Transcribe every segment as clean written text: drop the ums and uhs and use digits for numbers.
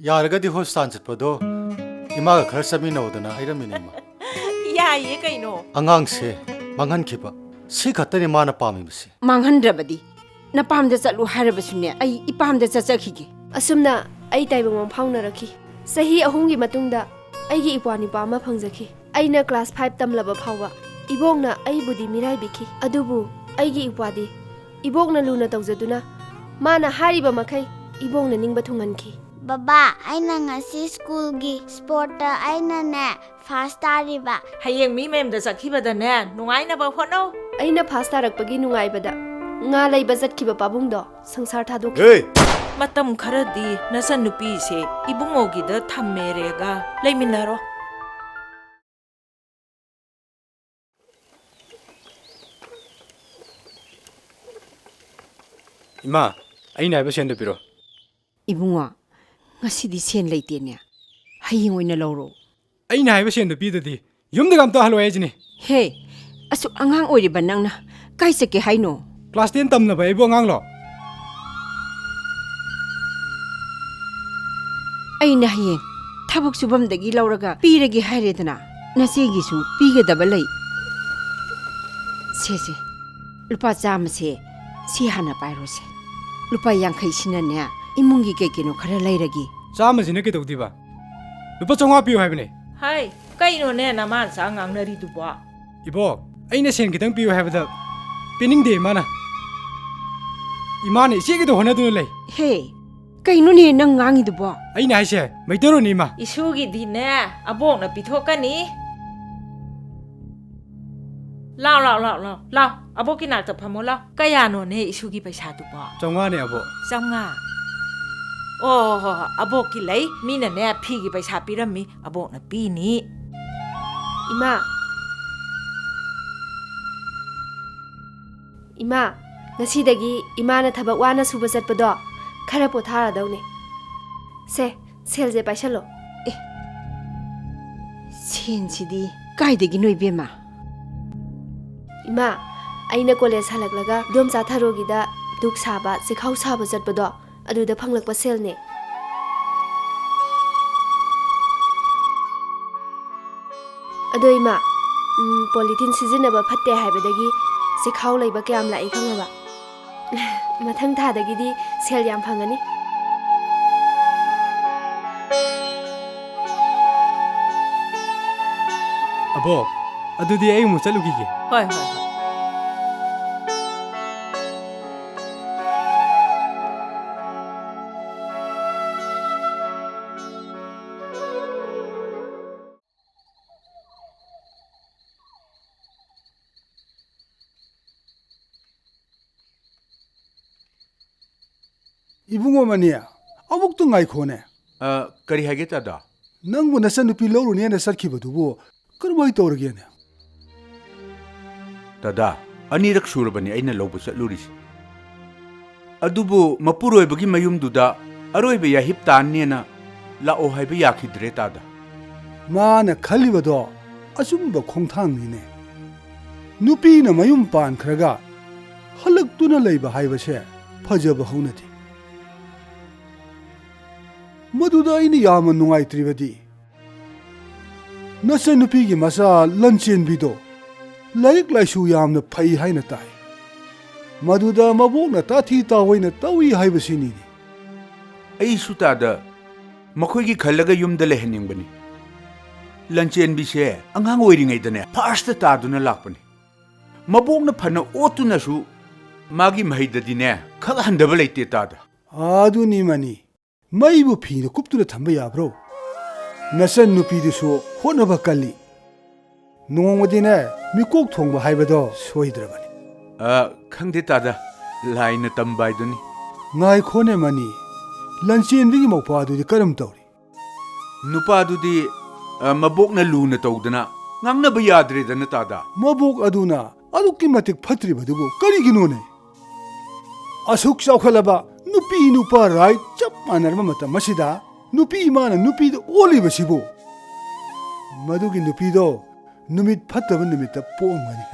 ꯌꯥꯔꯒꯗꯤ ꯍꯣꯁꯄꯤꯇꯥꯜ ꯆꯠꯄꯗꯣ ꯏꯃꯥꯒ ꯈꯔ ꯆꯠꯃꯤꯟꯅꯧꯗꯅ ꯍꯥꯏꯔꯝꯃꯤꯅꯦ ꯏꯃꯥ ꯌꯥꯏꯌꯦ ꯀꯩꯅꯣ ꯑꯉꯥꯡꯁꯦ ꯃꯥꯡꯍꯟꯈꯤꯕ ꯁꯤ ꯈꯛꯇꯅꯤ ꯃꯥꯅ ꯄꯥꯝꯃꯤꯕꯁꯤ ꯃꯥꯡꯍꯟꯗ꯭ꯔꯕꯗꯤ ꯅꯄꯥꯝꯗ ꯆꯠꯂꯨ ꯍꯥꯏꯔꯕꯁꯨꯅꯦ ꯑꯩ ꯏꯄꯥꯝꯗ ꯆꯠꯆꯈꯤꯒꯦ ꯑꯁꯨꯝꯅ ꯑꯩ ꯇꯥꯏꯕꯪ ꯐꯥꯎꯅꯔꯛꯈꯤ ꯆꯍꯤ 3ꯒꯤ ꯃꯇꯨꯡꯗ ꯑꯩꯒꯤ ꯏꯄ꯭ꯋꯥ ꯅꯨꯄꯥ ꯑꯃ ꯐꯪꯖꯈꯤ ꯑꯩꯅ ꯀ꯭ꯂꯥꯁ 5 ꯇꯝꯂꯕ ꯐꯥꯎꯕ ꯏꯕꯣꯛꯅ ꯑꯩꯕꯨꯗꯤ ꯃꯤꯔꯥꯏꯕꯤꯈꯤ ꯑꯗꯨꯕꯨ ꯑꯩꯒꯤ ꯏꯄ꯭ꯋꯥꯗꯤ ꯏꯕꯣꯛꯅ ꯂꯨꯅ ꯇꯧꯖꯗꯨꯅ ꯃꯥꯅ ꯍꯥꯏꯔꯤꯕ ꯃꯈꯩ ꯏꯕꯣꯛꯅ ꯅꯤꯡꯕ ꯊꯨꯡꯍꯟꯈꯤ ꯕꯕꯥ ꯑꯩꯅ ꯉꯁꯤ ꯁ꯭ꯀꯨꯜꯒꯤ ꯁ꯭ꯄꯣꯔꯠꯇ ꯑꯩꯅꯅꯦ ꯐꯥꯔꯁ ꯇꯥꯔꯤꯕ ꯍꯌꯦꯡ ꯃꯤ ꯃꯌꯥꯝꯗ ꯆꯠꯈꯤꯕꯗꯅꯦ ꯅꯨꯡꯉꯥꯏꯅꯕ ꯍꯣꯠꯅꯧ ꯑꯩꯅ ꯐꯥꯁ ꯇꯥꯔꯛꯄꯒꯤ ꯅꯨꯡꯉꯥꯏꯕꯗ ꯉꯥ ꯂꯩꯕ ꯆꯠꯈꯤꯕ ꯄꯥꯕꯨꯡꯗꯣ ꯁꯪꯁꯥꯔ ꯊꯥꯗꯣꯛꯈꯤ ꯃꯇꯝ ꯈꯔꯗꯤ ꯅꯆꯟꯅꯨꯄꯤꯁꯦ ꯏꯕꯨꯡꯉꯣꯒꯤꯗ ꯊꯝꯃꯦꯔꯦꯒ ꯂꯩꯃꯤꯟꯅꯔꯣ 이마, ꯑꯩꯅ ꯍꯥꯏꯕ ꯁꯦꯟꯗꯨ ꯄꯤꯔꯣ. 이붕아, ngасidi sen leitene. Hayeng oina lawro. ꯑꯩꯅ ꯍꯥꯏꯕ ꯁꯦꯟꯗꯨ ꯄꯤꯗꯗꯤ ꯌꯨꯝꯗ ꯑꯝꯇ hello ꯍꯥꯏꯖꯤꯅꯤ. He, asu angang oiriba nangna kai sake haino. Class 10 ꯇꯝꯅꯕ ꯑꯩꯕꯨ ꯑꯉꯥꯡꯂꯣ. Aina hayeng ꯊꯕꯛ ꯁꯨꯕꯝꯗꯒꯤ ꯂꯧꯔꯒ ꯄꯤꯔꯒꯦ ꯍꯥꯏꯔꯦꯗꯅ ꯅꯆꯦꯒꯤꯁꯨ ꯄꯤꯒꯗꯕ ꯂꯩ. ꯁꯦꯁꯦ ꯂꯨꯄꯥ 100ꯁꯦ ꯁꯤ ꯍꯥꯟꯅ ꯄꯥꯏꯔꯣꯁꯦ. ꯂꯨꯄꯥ 50ꯁꯤꯅꯅꯦ 이문기 ꯀꯩꯀꯩꯅꯣ ꯈꯔ ꯂꯩꯔꯒꯤ. 100ꯁꯤꯅ ꯀꯩꯗꯧꯗꯤꯕ? ꯂꯨꯄꯥ 500 ꯄꯤꯌꯨ ꯍꯥꯏꯕꯅꯦ. ꯍꯥꯏ ꯀꯩꯅꯣꯅꯦ ꯅꯃꯥꯟꯁꯥ ꯉꯥꯡꯅꯔꯤꯗꯨꯕꯣ 이보, ꯑꯩꯅ ꯁꯦꯟ ꯈꯤꯇꯪ ꯄꯤꯌꯨ ꯍꯥꯏꯕꯗ ꯄꯤꯅꯤꯡꯗꯦ 이마는 이제기도 혼내두는 lei. He, ꯀꯩꯅꯣꯅꯦ ꯅꯪ ꯉꯥꯡꯉꯤꯗꯨꯕꯣ? ꯑꯩꯅ ꯍꯥꯏꯁꯦ ꯃꯩꯇꯩꯔꯣꯟꯅꯤ 이마. 이슈기디네 아복나 삐톡가니 라우 아복기 나한테 파몰라 까야노네 이슈기 पैसा두보 500네 아보. 500 오 아복기 레이 미네네 피기 पैसा 삐람미 아복나 삐니 이마 ngasiꯗꯒꯤ 이마나ꯊꯕꯛ ꯋꯥꯅ ꯁꯨꯕ ꯆꯠꯄꯗꯣ खरा पोथारदौने से सेलजे पाइसलो ए सेनसिदी काइदगी नोइबेमा इमा आइना कॉलेज हलकलगा दोमचा थारोगिदा दुख साबा सिखाउ साबा चटपदो अदुदा फंगलकपा सेलने अदो इमा पॉलिथीन सिजिनबा फत्ते हाइबदगी सिखाउ लैबा क्याम लाई खंगबा मथंग थादगिदी सेल याम फंगनी अबो अदुदी आई मु चलुगिगे होय 이붕어 마니야 아무것도 nga이코네 ꯀꯔꯤ ꯍꯥꯏꯒꯦ ꯇꯥꯗ ꯅꯪꯕꯨ ꯅꯆꯟꯅꯨꯄꯤ ꯂꯧꯔꯨꯅꯦꯅ ꯆꯠꯈꯤꯕꯗꯨꯕꯨ ꯀꯔꯝꯍꯥꯏ ꯇꯧꯔꯒꯦꯅꯦ ꯇꯥꯗ ꯑꯅꯤꯔꯛ ꯁꯨꯔꯕꯅꯤ ꯑꯩꯅ ꯂꯧꯕ ꯆꯠꯂꯨꯔꯤꯁꯤ ꯑꯗꯨꯕꯨ ꯃꯄꯨꯔꯣꯏꯕꯒꯤ ꯃꯌꯨꯝꯗꯨꯗ ꯑꯔꯣꯏꯕ ꯌꯥꯍꯤꯞ ꯇꯥꯟꯅꯦꯅ ꯂꯥꯛꯑꯣ ꯍꯥꯏꯕ ꯌꯥꯈꯤꯗ꯭ꯔꯦ ꯇꯥꯗ ꯃꯥꯅ ꯈꯜꯂꯤꯕꯗꯣ ꯑꯆꯨꯝꯕ ꯈꯣꯡꯊꯥꯡꯅꯤꯅꯦ ꯅꯨꯄꯤꯅ ꯃꯌꯨꯝ ꯄꯥꯟꯈ꯭ꯔꯒ ꯍꯜꯂꯛꯇꯨꯅ ꯂꯩꯕ ꯍꯥꯏꯕꯁꯦ ꯐꯖꯕ ꯍꯧꯅꯗꯦ मधुदा आइने याम नुंगाइत्रिबदी नचनुपीगी मचा लंचेनबीदो लाइक लाइसु यामन फै हाइना ताइ मधुदा मबोकना ताथि तावैना तौइ हाइबसिनी ꯑꯩ ꯁꯨꯇꯥꯗ ꯃꯈꯣꯏꯒꯤ ꯈꯜꯂꯒ ꯌꯨꯝꯗ ꯂꯩꯍꯟꯅꯤꯡꯕꯅꯤ ꯂꯟꯆꯦꯟꯕꯤꯁꯦ ꯑꯉꯥꯡ ꯑꯣꯏꯔꯤꯉꯩꯗꯅꯦ ꯐꯥꯔꯁꯇ ꯇꯥꯗꯨꯅ ꯂꯥꯛꯄꯅꯤ ꯃꯕꯣꯛꯅ ꯐꯅ ꯑꯣꯠꯇꯨꯅꯁꯨ ꯃꯥꯒꯤ ꯃꯍꯩꯗꯗꯤꯅꯦ ꯈꯛ ꯍꯟꯗꯕ ꯂꯩꯇꯦ ꯇꯥꯗ ꯑꯗꯨꯅꯤ ꯃꯅꯤ ꯃꯩꯕꯨ ꯐꯤꯅ ꯀꯨꯞꯇꯨꯅ ꯊꯝꯕ ꯌꯥꯕ꯭ꯔꯣ ꯅꯆꯟ ꯅꯨꯄꯤꯗꯨꯁꯨ ꯍꯣꯠꯅꯕ ꯀꯜꯂꯤ ꯅꯣꯡꯃꯗꯤꯅꯦ ꯃꯤꯀꯣꯛ ꯊꯣꯡꯕ ꯍꯥꯏꯕꯗꯣ ꯁꯣꯏꯗ꯭ꯔꯕꯅꯤ ꯈꯪꯗꯦ ꯇꯥꯗ ꯂꯥꯏꯅ ꯇꯝꯕ ꯍꯥꯏꯗꯨꯅꯤ ꯉꯥꯏꯈꯣꯅꯦ ꯃꯅꯤ ꯂꯟꯆꯦꯟꯕꯤꯒꯤ ꯃꯧꯄꯥꯗꯨꯗꯤ ꯀꯔꯝ ꯇꯧꯔꯤ ꯅꯨꯄꯥꯗꯨꯗꯤ ꯃꯕꯣꯛꯅ ꯂꯨꯅ ꯇꯧꯗꯅ ꯉꯥꯡꯅꯕ ꯌꯥꯗ꯭ꯔꯦꯗꯅ ꯇꯥꯗ ꯃꯕꯣꯛ ꯑꯗꯨꯅ ꯑꯗꯨꯛꯀꯤ ꯃꯇꯤꯛ ꯐꯠꯇ꯭ꯔꯤꯕꯗꯨꯕꯨ ꯀꯔꯤꯒꯤꯅꯣꯅꯦ ꯑꯁꯨꯛ ꯆꯥꯎꯈꯠꯂꯕ नुपी नुपा राइट चप मानरबा मतम मसिदा नुपी इमाना नुपीदो ओलिबसिबो मदुगी नुपीदो नुमित फत्तब नुमित पोंगनी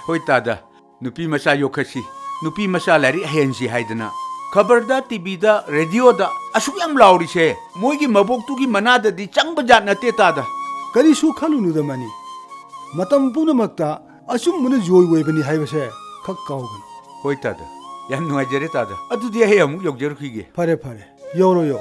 होय तादा नुपी मसा योखसी नुपी मसा लारी हेंसी हाइदना खबरदा टीवीदा रेडियोदा असुक याम लाउरिसे मोइगी मबोक्तुगी मनाददी चंगबा जात नते तादा करीसु खलुनुदमनी मतम पुनमक्ता असुम्मुन जोय वेबनी हाइबसे खक काउगन होय तादा याम नुआइजरे तादा अदुदि हे अमुक योगजरुखिगे फरे फरे योरो यो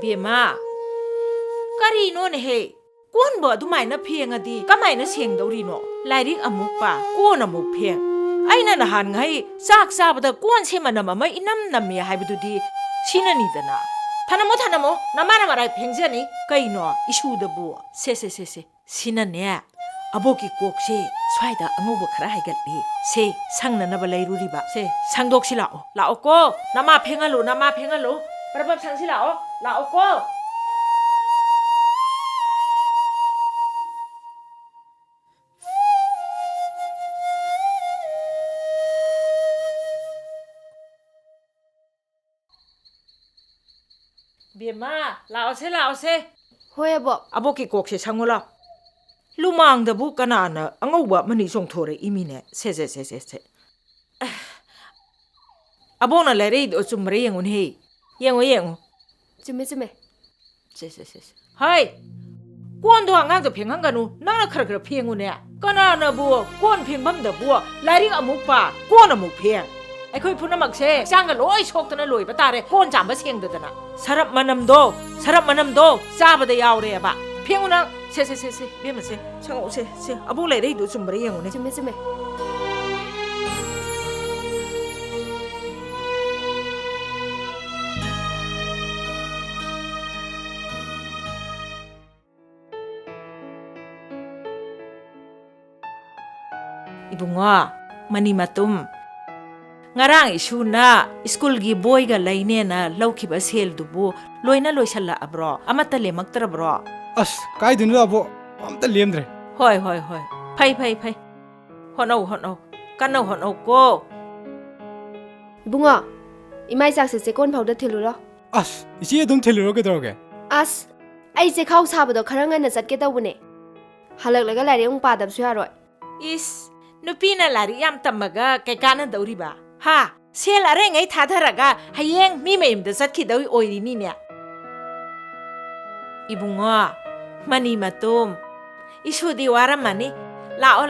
बेमा करीनो ने हे कोन बो दुमाइना फेंगदी कमाइना सेंगदौरीनो लाइरिक अमुक पा कोन अमुक फेंग आइना नहान ngai चाक चाबदा कोन सेमनम अमा इनम नम्मे हाइबदुदी सिननीदना थानमो नमाना माराय फेंगजनी कइनो इशुदबु से सिनने अबोकी कोकसे स्वाइदा अंगुब खरा हाइगतली से संगननब लैरुरिबा से संगदोक्सि लाओ को नमा फेंगलो परबब संगसि लाओ को बेमा लाओ से होय अबो अबोकी कोकसे संगुला लुमांगदबु कनाना अंगौबा मनि सोंथोरे इमिने से अबोना लेरेद चुमरे यंगुने येंगो चुमे से हाय कोन दो अंगांग दो फेंगंगनु नाना खर फेंगुने कनानाबु कोन फेंगबमदबु लाइरिक अमुक पा कोन अमुक फेंग अखोई पुनमक्से चांग लोय सोक्तना लोयबा तारे कोन जांबा सेंगदना सरप मनमदो चाबदा यावरेबा फेंगुना से बेमसे संगौ से अबो लेरेद चुमरे यंगुने चुमे ibunga mani matum ngarang isuna school gi boy ga laine na laukhiba sel dubu loina loisalla abro amata lemaktra bro अस काय दिनु अबो अमता लेमद्रे होय फै होनौ कनौ को बुंगा इमाई साक्से से कोन फाउदा थिलुरो अस इसी दुम थिलुरो के दरोगे अस आई से खाउ साबदो खरंगा न चटके तौबने हलक लगा लारे उंग पादब सुयारो इस नुपीना लारी याम तमगा कैकाना दौरीबा हा सेल अरेंगै थाधरगा हयेंग मी मेमदा चटखिदौई ओइरिनिने इबुंगा मनी मतुम इशुदी वारमनी लाओ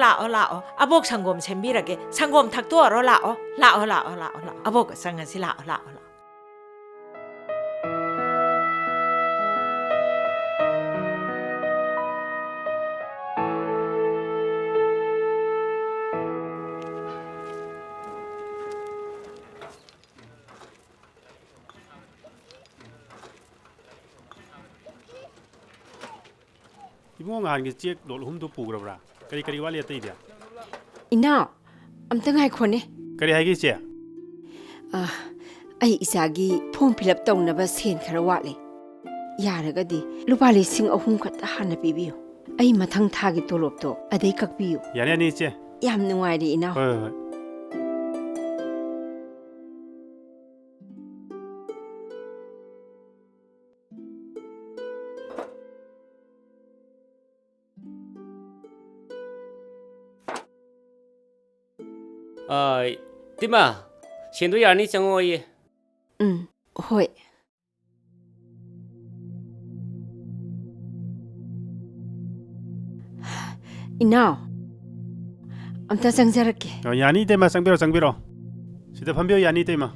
अबोक संगोम सेंबिरगे संगोम थक्तोरो लाओ अबोक संगसि लाओ इबुंग हानगे चेक लोल हुम दो पुग्रबरा करी वाले अतै दिया इना अमता ngai khone करी हाइगे चे ai isagi form fill up तौनबा Sen खरा वाले यारगदी लुपा लिसिंग अहुम खता हाना पिबियो ai mathang thagi tolop to adai kakbiyo याने नि चे yam nuwairi ina होय तिमा सेंदो यानी चंगोये hoi Inao amta changjarake यानी तेमा संबिरो सिदा फंबियो यानी तेमा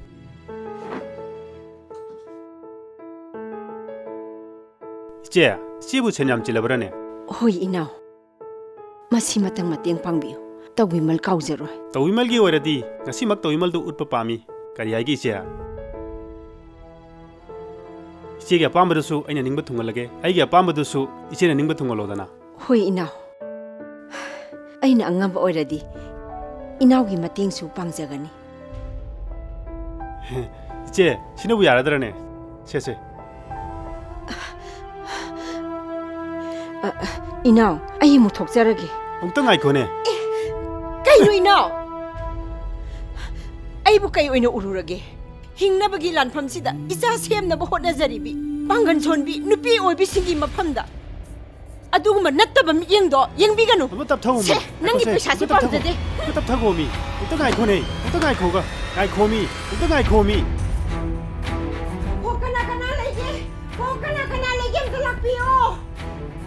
चे सिबु छन्याम चिलबरने hoi inao masi matang mateng pangbiyo tawimel kaujaro तविमल की ओरदी ngasi mak तविमल दु उत्प पामी करी आइगी चे इचे के पामदसु अइना निंग थुंगलगे आइगे पामदसु इचे निंग थुंगलोदना hoi inao ꯑꯩꯅ ꯑꯉꯝꯕ ꯑꯣꯏꯔꯗꯤ ꯏꯅꯥꯎꯒꯤ ꯃꯇꯦꯡꯁꯨ ꯄꯥꯡꯖꯒꯅꯤ 이제 신호부 알아들어네. 셋셋. 이나우, 아이 뭐 독자라게. 엉뚱 아이코네. 까이노 이나우. 아이부 까이오이노 우루라게. 힝나버기 란팜시다 이자 셈나버 호나자리비. 방간 존비 누피 오이비 신기 마팜다. 아두구마 낫다바 미행도 영비가노. 한번 답 타고 오미. 낭기 피샤시 밤자데. 답 타고 오미. 엉뚱 아이코네. 엉뚱 아이코가. 아이코미. 엉뚱 아이코미.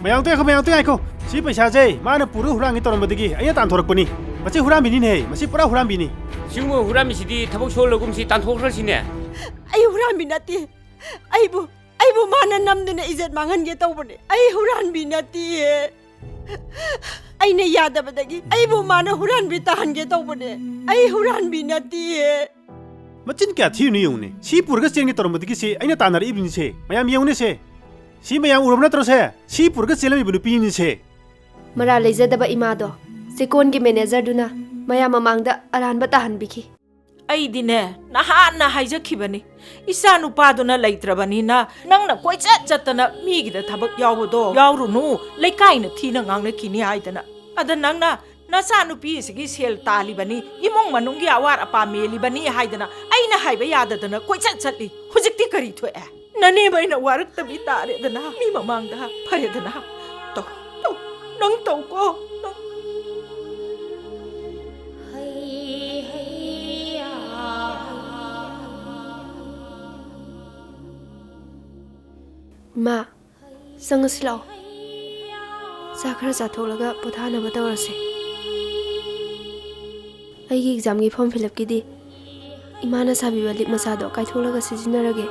Mayang tu aku. Si pesa je, mana puru hurang itu orang berdegi. Ayah tan thorak puni. Masih hurang bini nih, masih pura hurang bini. Semua huram sidi tabuk solo gum si tan thokral sini. Ay hurang binati. Aybu mana nam dina izat mangan ge tau bune. Ay hurang binati. Ay ne yada badagi. Aybu mana hurang bitahan ge tau bune. Ay hurang binati. Macam kya thiu ni yung ni. Si pura ke siang itu orang berdegi si. Ayah tan hari ibni si. Mayang yang ni si. Si mayang uram na terus ya. Si pura ke siang ibnu pini si. Mara leizadaba imado. Sekon ki manager duna. Maya mamangda aran batahan biki. Aidine nahana haijakibani isa nupaduna leitrabani na nangna koichat chatana migida thabak yawdo yawrunu leikaina thina ngangna kini haidana ada nangna nasa nupi sigi sel talibani imong manunggi awar apa melibani haidana aina haiba yadadana koichat chatli hujikti kari thoe nane baina warak tabi tare dana mi mamangda pharedana to nang to ko Ma, sangat silau. Sakra jatuh laga putana bata orasi. Aigi exam ki form fill up kidi. Imana sabi balik masado kai thola laga sijina rage.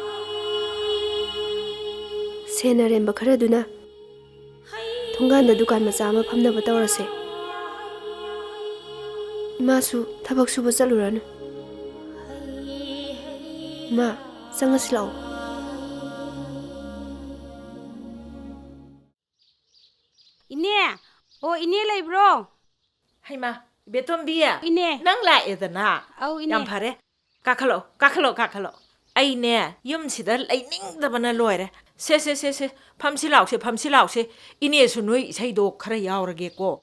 Sena remba khara duna. Thongan da dukan macha ma phamna bata orasi. Ma su thabak su basaluranu. Ma, sangat silau. Ine, ine lai bro. Haima, beton biya. Ine. Nang la edana. Ine. Yam phare. Kakalo. Ai ne, yum sida lai ning da bana loire. Se. Phamsi lau se. Ine su noi isai do khara yaurage ko.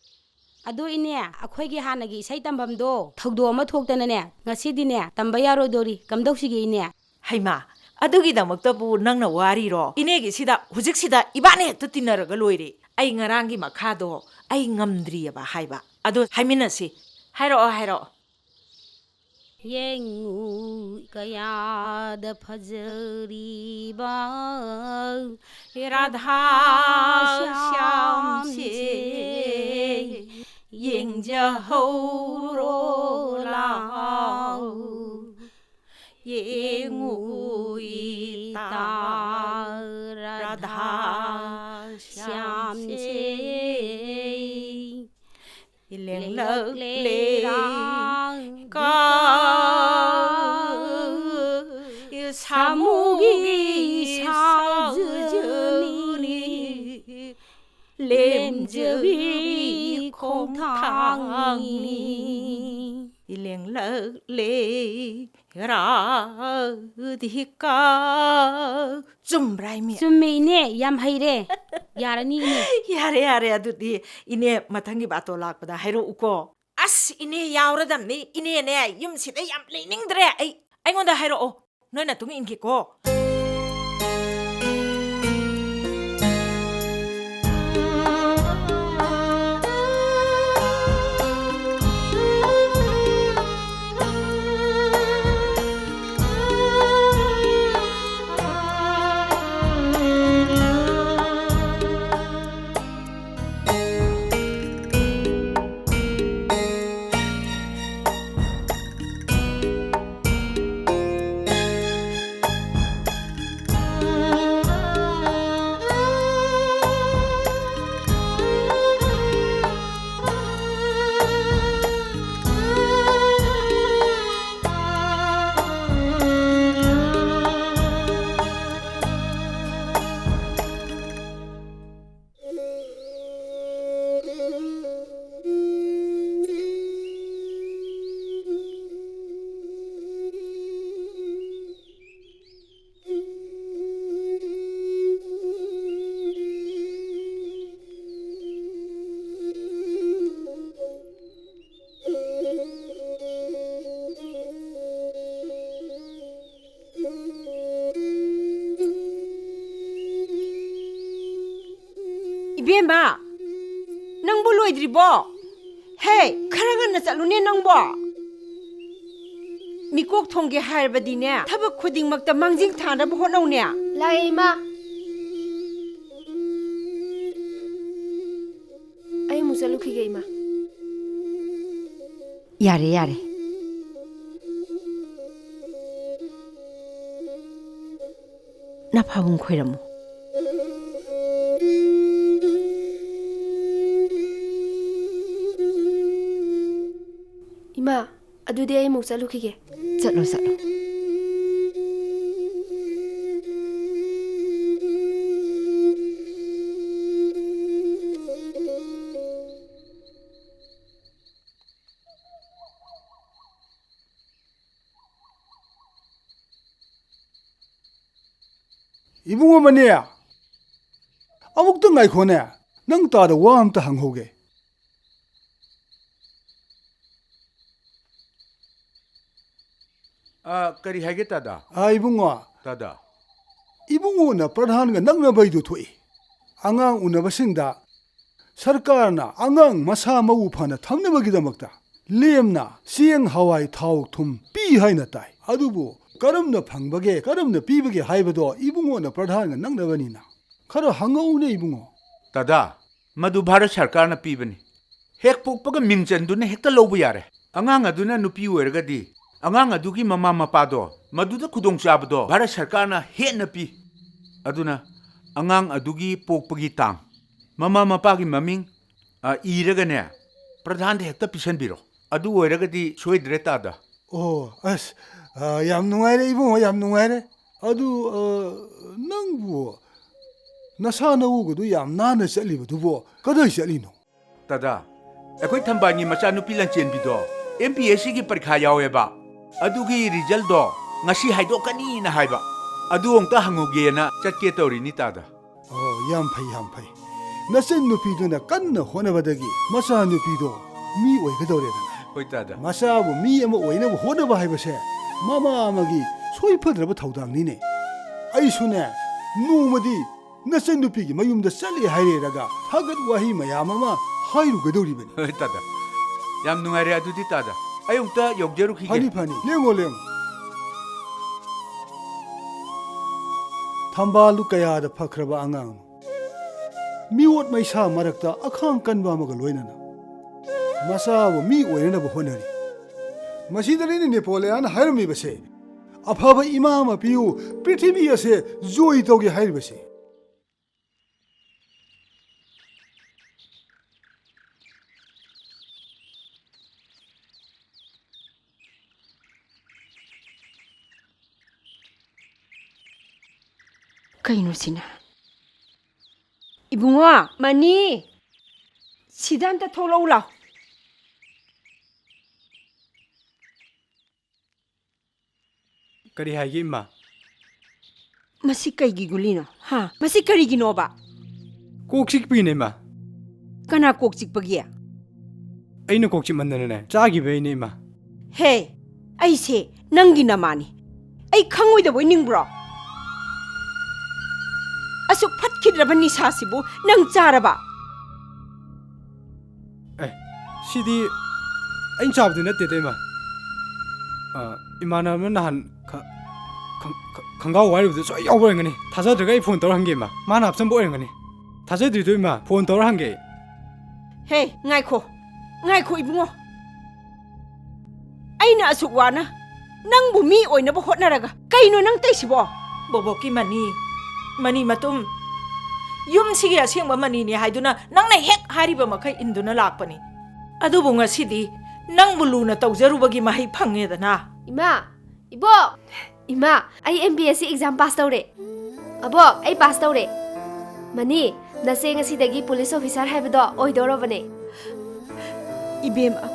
Ado ine, akhoi gi hana gi isai tambam do. Thogdo ama thoktana ne. Ngasi di ne, tamba yaro dori. Kamdok sige ine. Haima, adugi da makta bu nang na wari ro. Ine gi sida hujik sida ibane to tinaraga loire. Ay ngarangi makhado ay ngamdri ba haiba ado haiminasi hairo yengu kaya da phajri ba radha syam se yengja ho ro la yengu ita radha Syam se Ileng lợt lê Ca Samugi sao dư ni Lem dư không thang ni Ileng lợt lê Ra di ca Zum rai mi Zum mi ne yam hai re Yarani ne Yare adudi ine mathangi bato lakpada hairo uko as ine yauradam ni ine ne yum sida yam lening dre ai ngonda hairo o noina tungi inki ko Ibema nangbo loidribo hey khara ngana chalune nangbo mikok thongge harbadine thabak khuding makta mangjing thana bo honawne lai ima ai musalu khige ima yare yare na phawung khoiramu ima adudi ai musalu khige chalo chalo Ibungo mania amuk to ngai khone nang ta da wa am ta hang hoge kari hage tada ibungo tada ibungo na pradhan ga nang na bai du thoi angang unabasingda sarkar na angang masa mau phana thamne bagi damakta lemna sieng hawai thau thum pi haina tai adubu karamna phangbage karamna pibage haibado ibungo na pradhan ga nang na bani na khara hangau ne ibungo tada madu bharat sarkar na pibani hek pokpaga mingchan ne hekta lobu yare angang aduna nupi oirgadi angang adugi mama mapado maduda khudong chabado bharat sarkar na hena pi aduna angang adugi pokpagi tang mama mapagi maming iragane pradhan de hekta pisan biro adu oirgadi soidre tada oh as yam nungai re ibungo yam nungai re adu nangbu nasa na ugu du yam nana chali bu du bo kadai chali no tada ekoi thambani macha nupi lan chen bido MPSC gi parikha yawe ba adugi result do ngasi haido kani na haiba adu ongta hanguge na chatke tori ni tada oh yam phai nasen nupi du na kanna hona badagi masa nupi do mi oi ga dore da hoi tada masa bu mi ama oi na hona ba haiba se mama amagi soi phadra ba thaudang ni ne ai sune numadi nasen nupi gi mayum da sali haire raga hagat wahi mayam ama hairu ga dori bani hoi tada yam nungare adudi tada ayungta yogjeru khige fani lengo thambalu kaya da phakraba angang miwot maisa marakta akhang kanba maga loinana masa wo mi oina ba honari masidani ni Napoleon hairmi base afaba imam apiu prithvi ase joy toge hair base kaino sina ibungo mani sidanta tholo ula kari hage ima masi kaigi gulino ha masi kari gino ba kok sik pi ne ma kana kok chik pagi aina kok chik mandana ne chagi be ne ma he ai se nangi na mani ai khangoi da boi ning bro asuk phat khidrabani sasibu nang charaba sidi ain chabdu na te ma imana man han khangau wai du so yaw bo ngani thaja draga I phone tor hange ma mana apsam bo ngani thaja dri du ma phone tor hange he ngai kho ibungo aina asuk wana nang bu mi oina bo hotnaraga kaino nang taisibo boboki mani matum yum sigi asengba mani ni haiduna nang na hek hariba makai induna lakpani adubu ngasidi nang buluna tawjarubagi mahai phangedana ima ibo ima ai MPSC exam pass tawre abo ai pass tawre mani nase ngasi dagi police officer haibado oidorobane ibema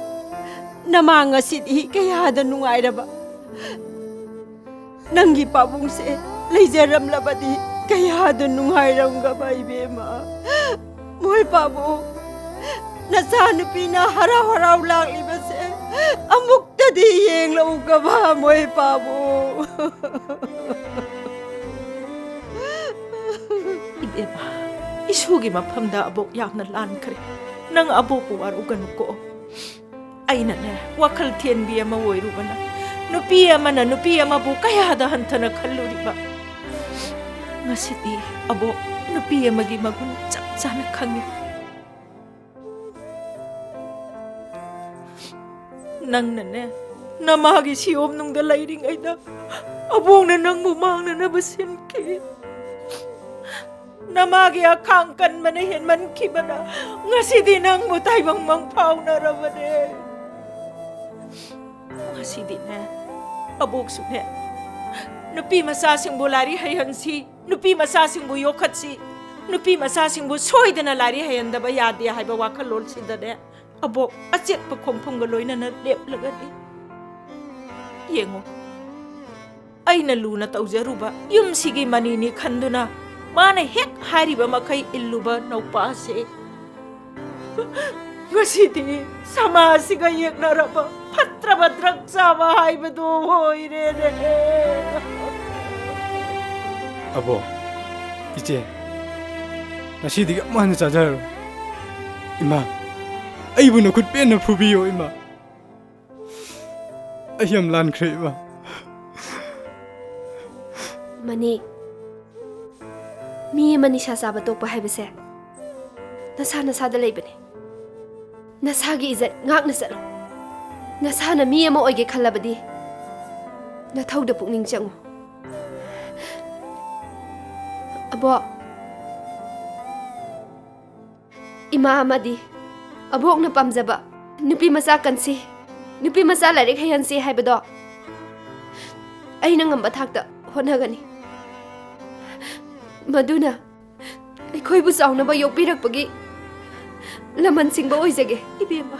namanga sidi kaya da nungairaba nangi pabungse leijaram labadi kaya da nungairamga ba ibema moi pabu nasanu pina harau laklibase amuktadi yenglauga ba moi pabu ibema ꯀꯩꯁꯨꯒꯤ ꯃꯐꯝꯗ ꯑꯕꯣꯛ ꯌꯥꯝꯅ ꯂꯥꯟꯈ꯭ꯔꯦ ꯅꯪ ꯑꯕꯣꯛꯄꯨ ꯋꯥꯔꯧꯒꯅꯨꯀꯣ ꯑꯩꯅꯅꯦ ꯋꯥꯈꯜ ꯊꯦꯟꯕꯤ ꯑꯃ ꯑꯣꯏꯔꯨꯕꯅ ꯅꯨꯄꯤ ꯑꯃꯅ ꯅꯨꯄꯤ ꯑꯃꯕꯨ ꯀꯌꯥꯗ ꯍꯟꯊꯅ ꯈꯜꯂꯨꯔꯤꯕ ꯉꯁꯤꯗꯤ ꯑꯕꯣꯛ ꯅꯨꯄꯤ ꯑꯃꯒꯤ ꯃꯒꯨꯟ ꯆꯞ ꯆꯥꯅ ꯈꯪꯉꯤ ꯅꯪꯅꯅꯦ ꯅꯃꯥꯒꯤ ꯁꯤꯌꯣꯝꯅꯨꯡꯗ ꯂꯩꯔꯤꯉꯩꯗ ꯑꯕꯣꯛꯅ ꯅꯪꯕꯨ ꯃꯥꯡꯅꯅꯕ ꯁꯤꯟꯈꯤ नमागे अखांग कन मने हेन मन की बना ngasi nang mo taibang mang pau na rabane ngasi ne abok su ne nupi masa sing bo lari hayan si nupi masa sing bo yokhat si nupi masa sing bo soi dana lari hayan da ba ya dia hai ba wakhal lol si da de abok achet pa khomphung ga loina na lep laga ni yengo aina luna taujaruba yum sigi mani ni khanduna माने हेक हारिबा मखै इल्लुबा नौपा से ngasi samasiga yeknaraba phatraba drakchaba haibado hoire re abo iche ngasi di man chajar ima aibu no khut pen na phubiyo ima ayam lan khre ima mani mi mani sha saba tok pa haibase nasa nasa da leibane nasa gi izat ngak na salo nasa na mi ama oige khalabadi na thauda pukning changu abo ima amadi abok na pamjaba nupi masa kansi nupi masa larik hayansi haibado aina ngamba thakta honagani maduna akhoi bu sauna ba yokpirak pagi laman singba oijage ibema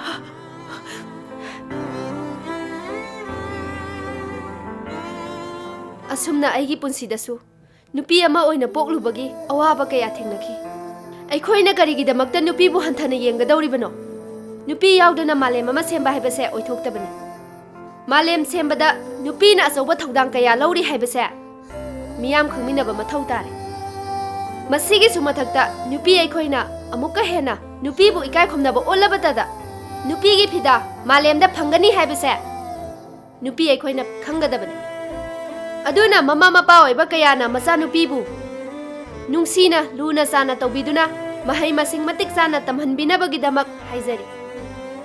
asumna aigi punsi dasu nupi ama oina poklubagi awaba kaya thengnaki aikhoina karigi damakta nupi bu hanthana yenggadawribano nupi yaudana malem ama semba haibase oithoktabani malem sembada nupi na asoba thodang kaya lawri haibase miyam khangminaba mathau tare masigi sumathakta nupi aikhoina amuka hena nupi bu ikai khomnaba olabatada nupi gi phida malemda phangani haibase nupi aikhoina khangadabani aduna mama mapa oiba kayana macha nupi bu nungsina luna sana tawbiduna mahai masing matik sana tamhanbinabagi damak haizari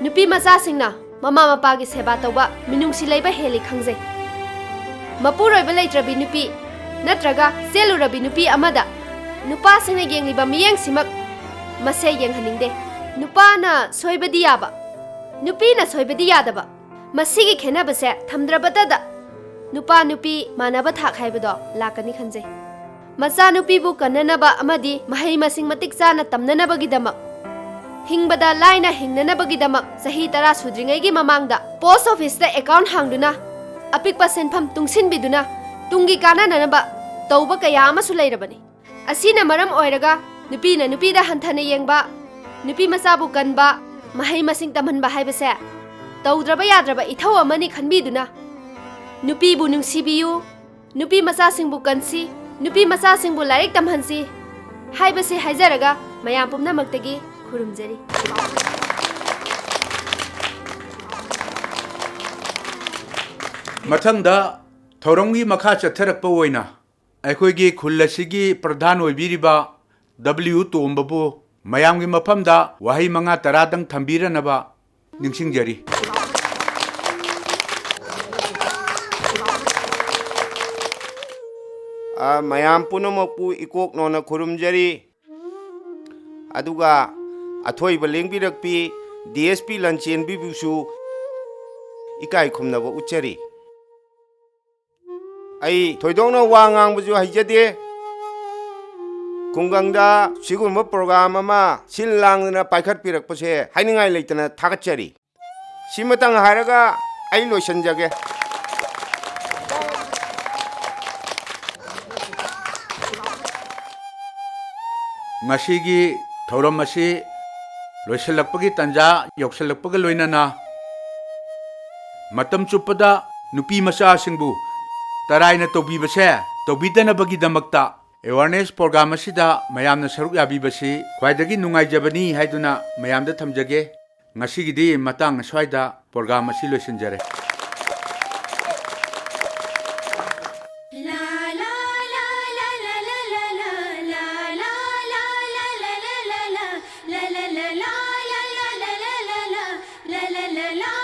nupi macha singna mama mapa gi seba tawba minungsi leiba heli khangjai mapuroiba leitrabi nupi natraga selurabi nupi amada nupa singna yengliba miyeng simak mase yenghaningde nupa na soibadi yaba nupi na soibadi yadaba masigi khenabase thamdrabada nupa nupi manaba thak haibado lakani khanjai macha nupi bu kananaba amadi mahai masing matik chana tamnanabagi damak hingbada laina hingnanabagi damak sahi tara sudringai gi mamangda post office da account hangduna apikpa senpham tungsin biduna tungi kana nanaba tauba kaya amasu leirabani asina maram oiraga nupi na nupi da hanthana yengba nupi macha bu kanba mahai masing tamhanba haibase taudraba yadraba ithau amani khanbiduna nupi bu nungsibiyu nupi macha singbu kansi nupi macha singbu larik tamhansi haibase haijaraga mayam pumnamaktagi khurumjari mathangda thoronggi makha chatharakpa oina ꯑꯩꯈꯣꯏꯒꯤ ꯈꯨꯜ ꯑꯁꯤꯒꯤ ꯄ꯭ꯔꯙꯥꯟ ꯑꯣꯏꯕꯤꯔꯤꯕ W ꯇꯣꯝꯕꯕꯨ ꯃꯌꯥꯝꯒꯤ ꯃꯐꯝꯗ ꯋꯥꯍꯩ 5-10ꯗꯪ ꯊꯝꯕꯤꯔꯅꯕ ꯅꯤꯡꯁꯤꯡꯖꯔꯤ ꯃꯌꯥꯝ ꯄꯨꯝꯅꯃꯛꯄꯨ ꯏꯀꯣꯛꯅꯣꯅ ꯈꯨꯔꯨꯝꯖꯔꯤ ꯑꯗꯨꯒ ꯑꯊꯣꯏꯕ ꯂꯦꯡꯕꯤꯔꯛꯄꯤ DSP ꯂꯟꯆꯦꯟꯕꯤꯕꯨꯁꯨ ꯏꯀꯥꯏ ꯈꯨꯝꯅꯕ ꯎꯠꯆꯔꯤ ꯑꯩ ꯊꯣꯏꯗꯣꯛꯅ ꯋꯥ ꯉꯥꯡꯕꯁꯨ ꯍꯩꯖꯗꯦ ꯈꯨꯡꯒꯪꯗ ꯁꯤꯒꯨꯝꯕ ꯄ꯭ꯔꯣꯒ꯭ꯔꯥꯝ ꯑꯃ ꯁꯤꯜ ꯂꯥꯡꯗꯅ ꯄꯥꯏꯈꯠꯄꯤꯔꯛꯄꯁꯦ ꯍꯥꯏꯅꯤꯡꯉꯥꯏ ꯂꯩꯇꯅ ꯊꯥꯒꯠꯆꯔꯤ ꯁꯤꯃꯇꯪ ꯍꯥꯏꯔꯒ ꯑꯩ ꯂꯣꯏꯁꯤꯟꯖꯒꯦ ngasi thauram asi loisalakpagi tanja yoksalakpaga loinana matam chupada nupi macha singbu taraina tobibase tobidanabagi damakta awareness programme ꯑꯁꯤꯗ ꯃꯌꯥꯝꯅ ꯁꯔꯨꯛ ꯌꯥꯕꯤꯕꯁꯤ ꯈ꯭ꯋꯥꯏꯗꯒꯤ ꯅꯨꯡꯉꯥꯏꯖꯕꯅꯤ ꯍꯥꯏꯗꯨꯅ ꯃꯌꯥꯝꯗ ꯊꯝꯖꯒꯦ ꯉꯁꯤꯒꯤꯗꯤ ꯃꯇꯥꯡ ꯑꯁ꯭ꯋꯥꯏꯗ ꯄ꯭ꯔꯣꯒ꯭ꯔꯥꯝ ꯑꯁꯤ ꯂꯣꯏꯁꯤꯟꯖꯔꯦ la la la